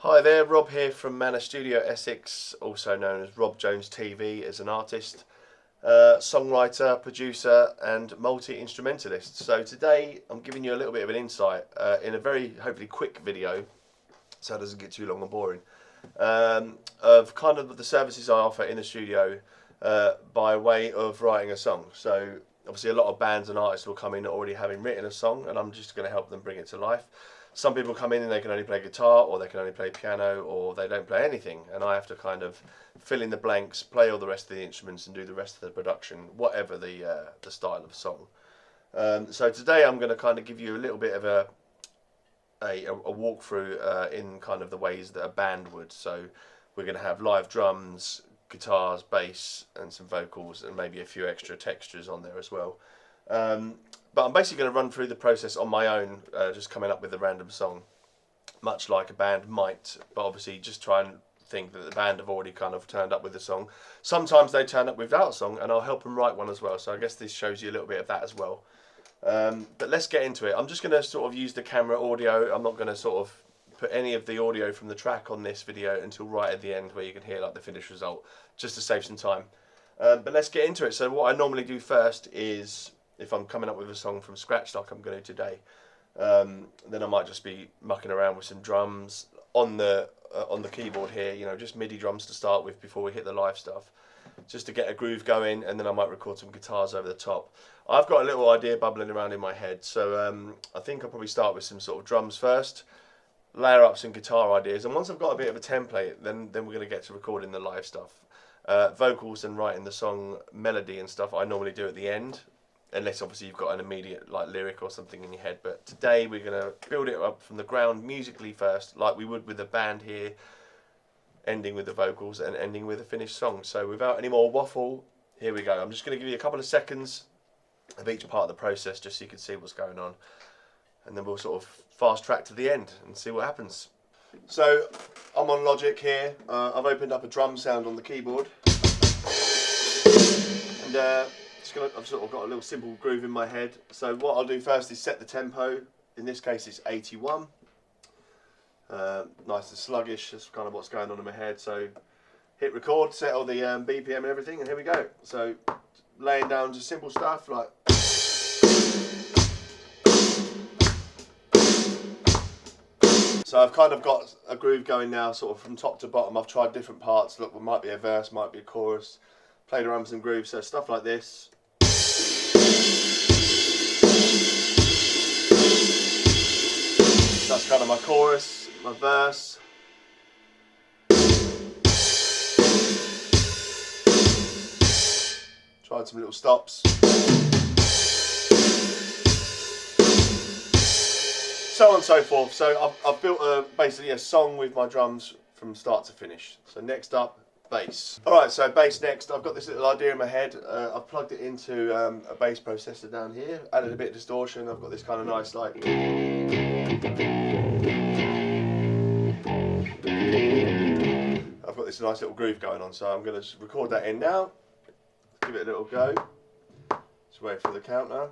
Hi there, Rob here from Manor Studio Essex, also known as Rob Jones TV, as an artist, songwriter, producer and multi-instrumentalist. So today I'm giving you a little bit of an insight in a very hopefully quick video, so it doesn't get too long and boring, of kind of the services I offer in the studio by way of writing a song. So obviously a lot of bands and artists will come in already having written a song, and I'm just going to help them bring it to life. Some people come in and they can only play guitar, or they can only play piano, or they don't play anything, and I have to kind of fill in the blanks, play all the rest of the instruments and do the rest of the production, whatever the style of song. So today I'm going to kind of give you a little bit of a walkthrough in kind of the ways that a band would. So we're going to have live drums, guitars, bass and some vocals, and maybe a few extra textures on there as well. But I'm basically going to run through the process on my own, just coming up with a random song, much like a band might, but obviously just try and think that the band have already kind of turned up with a song. Sometimes they turn up without a song and I'll help them write one as well, so I guess this shows you a little bit of that as well. But let's get into it. I'm just going to sort of use the camera audio. I'm not going to sort of put any of the audio from the track on this video until right at the end where you can hear like the finished result, just to save some time. But let's get into it. So what I normally do first is, if I'm coming up with a song from scratch like I'm going to today, then I might just be mucking around with some drums on the keyboard here, you know, just MIDI drums to start with before we hit the live stuff, just to get a groove going, and then I might record some guitars over the top. I've got a little idea bubbling around in my head, so I think I'll probably start with some sort of drums first, layer up some guitar ideas, and once I've got a bit of a template, then we're going to get to recording the live stuff. Vocals and writing the song melody and stuff I normally do at the end, unless obviously you've got an immediate like lyric or something in your head. But today we're going to build it up from the ground musically first, like we would with a band here, ending with the vocals and ending with a finished song. So without any more waffle, here we go. I'm just going to give you a couple of seconds of each part of the process just so you can see what's going on, and then we'll sort of fast track to the end and see what happens. So I'm on Logic here. I've opened up a drum sound on the keyboard, and I've sort of got a little simple groove in my head. So what I'll do first is set the tempo. In this case it's 81. Nice and sluggish, that's kind of what's going on in my head. So hit record, set all the BPM and everything, and here we go. So laying down just simple stuff like... So I've kind of got a groove going now, sort of from top to bottom. I've tried different parts. Look, there might be a verse, might be a chorus. Played around with some grooves, so stuff like this. That's kind of my chorus, my verse. Tried some little stops. So on and so forth. So I've built basically a song with my drums from start to finish. So next up, bass. Alright, so bass next. I've got this little idea in my head. I've plugged it into a bass processor down here, added a bit of distortion. I've got this kind of nice like... I've got this nice little groove going on, so I'm going to just record that in now. Give it a little go. Just wait for the counter.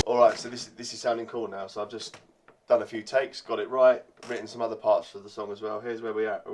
Alright, so this is sounding cool now. So I've just done a few takes, got it right, written some other parts for the song as well. Here's where we're at.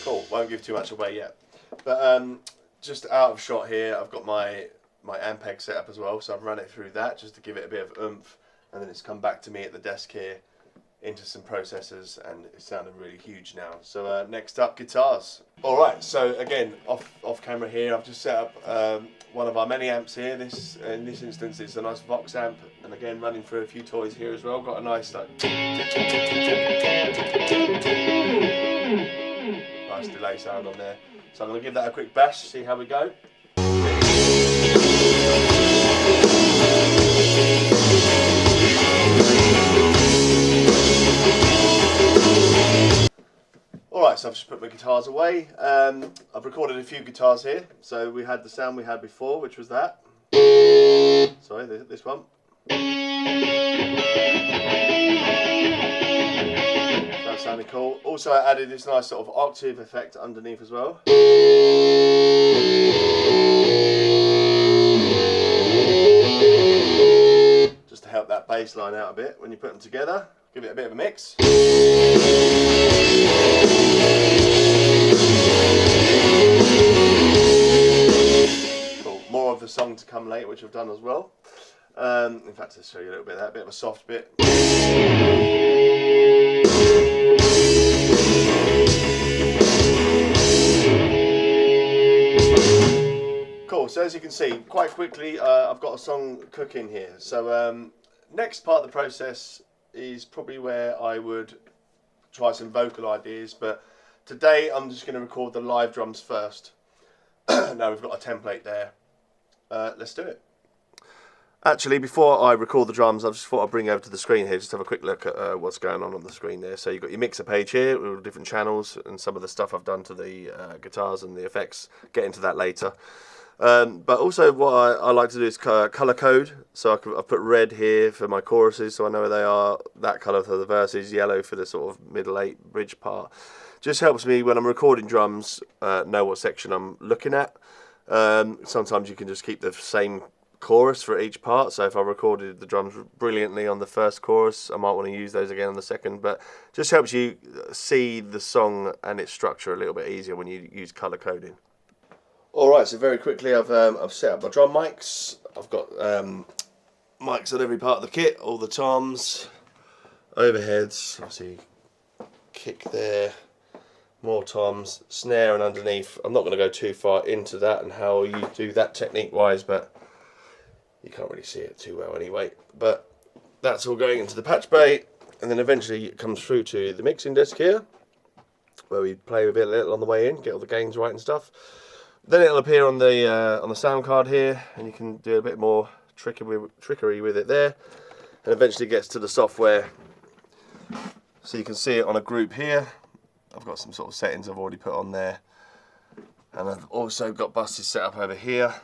Cool, won't give too much away yet. But just out of shot here, I've got my Ampeg set up as well, so I've run it through that just to give it a bit of oomph, and then it's come back to me at the desk here into some processors, and it's sounding really huge now. So next up, guitars. Alright, so again, off camera here, I've just set up one of our many amps here. In this instance it's a nice Vox amp, and again running through a few toys here as well. Got a nice like nice delay sound on there. So I'm going to give that a quick bash, see how we go. Alright, so I've just put my guitars away. I've recorded a few guitars here. So we had the sound we had before, which was that. Sorry, this one. So that sounded cool. Also I added this nice sort of octave effect underneath as well. Just to help that bass line out a bit when you put them together. Give it a bit of a mix. Cool. More of the song to come later, which I've done as well. In fact, I'll show you a little bit of that, bit of a soft bit. Cool, so as you can see, quite quickly I've got a song cooking here. So next part of the process is probably where I would try some vocal ideas, but today I'm just going to record the live drums first. Now we've got a template there. Let's do it. Actually, before I record the drums, I just thought I'd bring over to the screen here, just have a quick look at what's going on the screen there. So you've got your mixer page here with all the different channels and some of the stuff I've done to the guitars and the effects. Get into that later. But also what I like to do is colour code. So I've put red here for my choruses, so I know where they are. That colour for the verses, yellow for the sort of middle 8 bridge part. Just helps me when I'm recording drums know what section I'm looking at. Sometimes you can just keep the same chorus for each part, so if I recorded the drums brilliantly on the first chorus, I might want to use those again on the second, but just helps you see the song and its structure a little bit easier when you use colour coding. Alright, so very quickly I've set up my drum mics. I've got mics on every part of the kit, all the toms, overheads, obviously kick there, more toms, snare and underneath. I'm not going to go too far into that and how you do that technique wise, but you can't really see it too well anyway. But that's all going into the patch bay, and then eventually it comes through to the mixing desk here, where we play with it a little on the way in, get all the gains right and stuff. Then it'll appear on the sound card here, and you can do a bit more trickery with it there, and eventually gets to the software. So you can see it on a group here. I've got some sort of settings I've already put on there, and I've also got buses set up over here.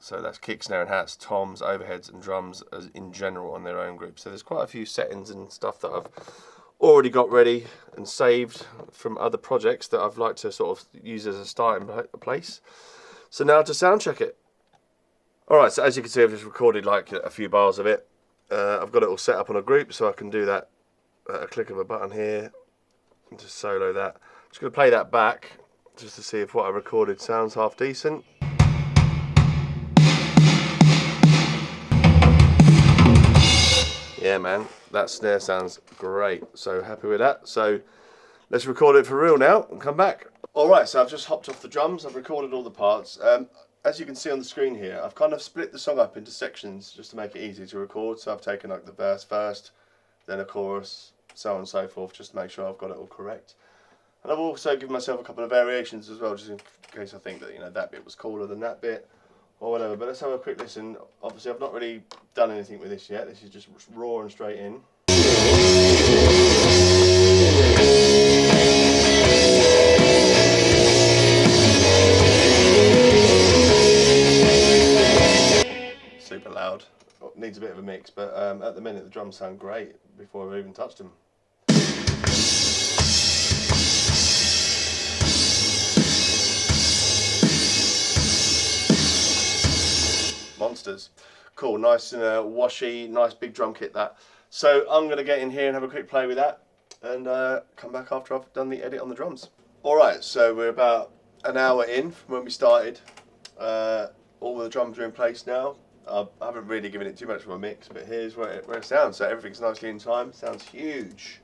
So that's kick, snare and hats, toms, overheads and drums as in general on their own group. So there's quite a few settings and stuff that I've already got ready and saved from other projects that I've liked to sort of use as a starting place. So now to sound check it. Alright, so as you can see I've just recorded like a few bars of it. I've got it all set up on a group, so I can do that at a click of a button here and just solo that. I'm just going to play that back just to see if what I recorded sounds half decent. Yeah man, that snare sounds great, so happy with that. So let's record it for real now and come back. Alright, so I've just hopped off the drums, I've recorded all the parts. As you can see on the screen here, I've kind of split the song up into sections just to make it easy to record. So I've taken like the verse first, then a chorus, so on and so forth, just to make sure I've got it all correct. And I've also given myself a couple of variations as well, just in case I think that, you know, that bit was cooler than that bit, or whatever. But let's have a quick listen. Obviously I've not really done anything with this yet, this is just raw and straight in. Super loud, needs a bit of a mix, but at the minute the drums sound great before I've even touched them. Monsters. Cool, nice and washy, nice big drum kit that. So I'm going to get in here and have a quick play with that and come back after I've done the edit on the drums. Alright, so we're about an hour in from when we started. All the drums are in place now. I haven't really given it too much of a mix, but here's where it sounds. So everything's nicely in time, sounds huge.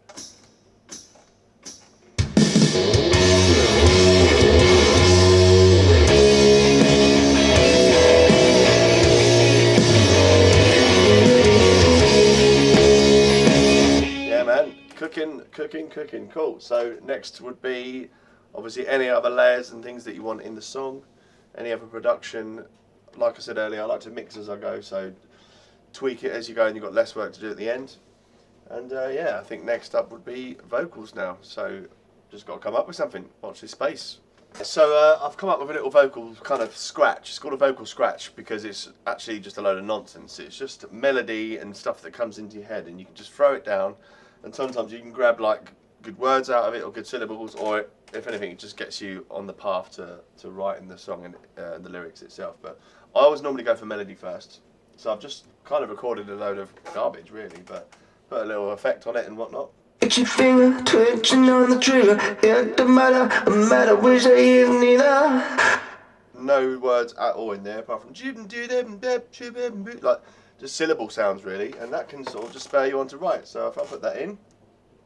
Cooking, cool. So next would be obviously any other layers and things that you want in the song, any other production. Like I said earlier, I like to mix as I go, so tweak it as you go and you've got less work to do at the end. And yeah, I think next up would be vocals now. So just got to come up with something. Watch this space. So I've come up with a little vocal kind of scratch. It's called a vocal scratch because it's actually just a load of nonsense. It's just melody and stuff that comes into your head, and you can just throw it down. And sometimes you can grab like good words out of it or good syllables, or if anything, it just gets you on the path to writing the song and the lyrics itself. But I always normally go for melody first. So I've just kind of recorded a load of garbage, really, but put a little effect on it and whatnot. Itchy finger twitching on the trigger. It don't matter which way is neither. No words at all in there apart from like just syllable sounds really, and that can sort of just spur you on to write. So if I put that in.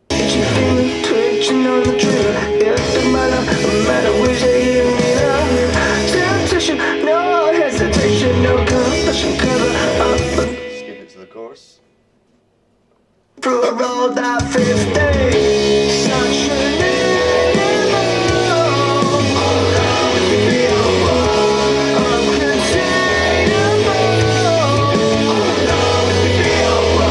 Itchy finger twitching on the trigger. It don't matter which way is neither. Temptation, no hesitation, no compulsion, cover up. Skip it to the chorus. Through a road that 50, such an animal.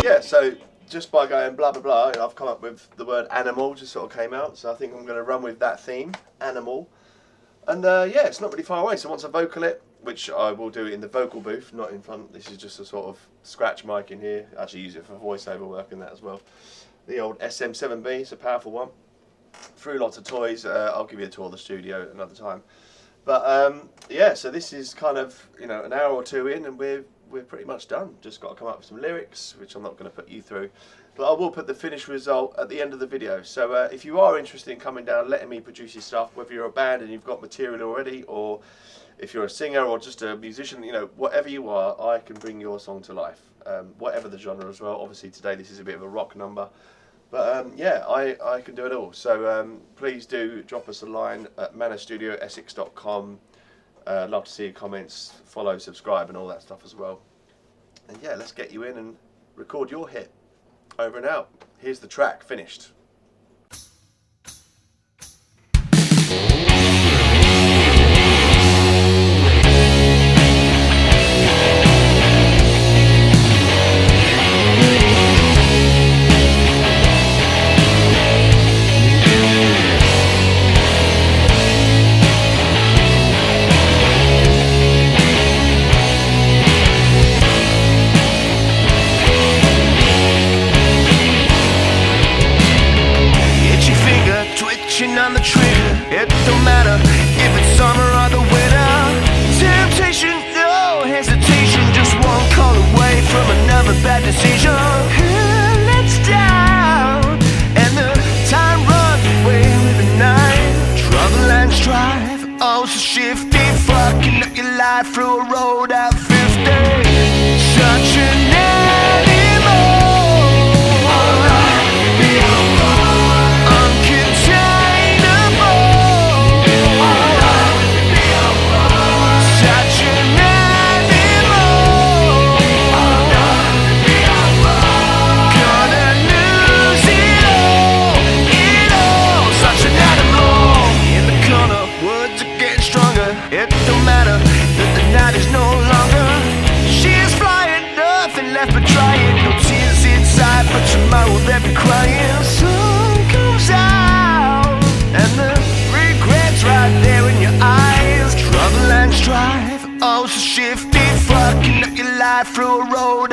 Yeah, so just by going blah blah blah, I've come up with the word animal, just sort of came out. So I think I'm going to run with that theme, animal. And yeah, it's not really far away. So once I vocal it, which I will do it in the vocal booth, not in front. This is just a sort of scratch mic in here. I actually use it for voiceover work and that as well. The old SM7B, it's a powerful one. Through lots of toys. I'll give you a tour of the studio another time. But yeah, so this is kind of, you know, an hour or two in, and we're pretty much done. Just got to come up with some lyrics, which I'm not going to put you through. But I will put the finished result at the end of the video. So if you are interested in coming down, letting me produce your stuff, whether you're a band and you've got material already, or if you're a singer or just a musician, you know, whatever you are, I can bring your song to life. Whatever the genre as well. Obviously today this is a bit of a rock number. But yeah, I can do it all. So please do drop us a line at manorstudioessex.com. Love to see your comments, follow, subscribe and all that stuff as well. And yeah, let's get you in and record your hit. Over and out. Here's the track finished. On the trigger, it don't matter if it's summer or the winter. Temptation, no hesitation, just one call away from another bad decision. Let's down, and the time runs away with the night. Trouble and strife, oh so shifty, fucking up your life through a road at 50. Such an animal. It don't matter that the night is no longer. She's flying, nothing left but trying. No tears inside, but tomorrow they'll be crying. Sun comes out, and the regret's right there in your eyes. Trouble and strife, oh so shifty, fucking up your life through a road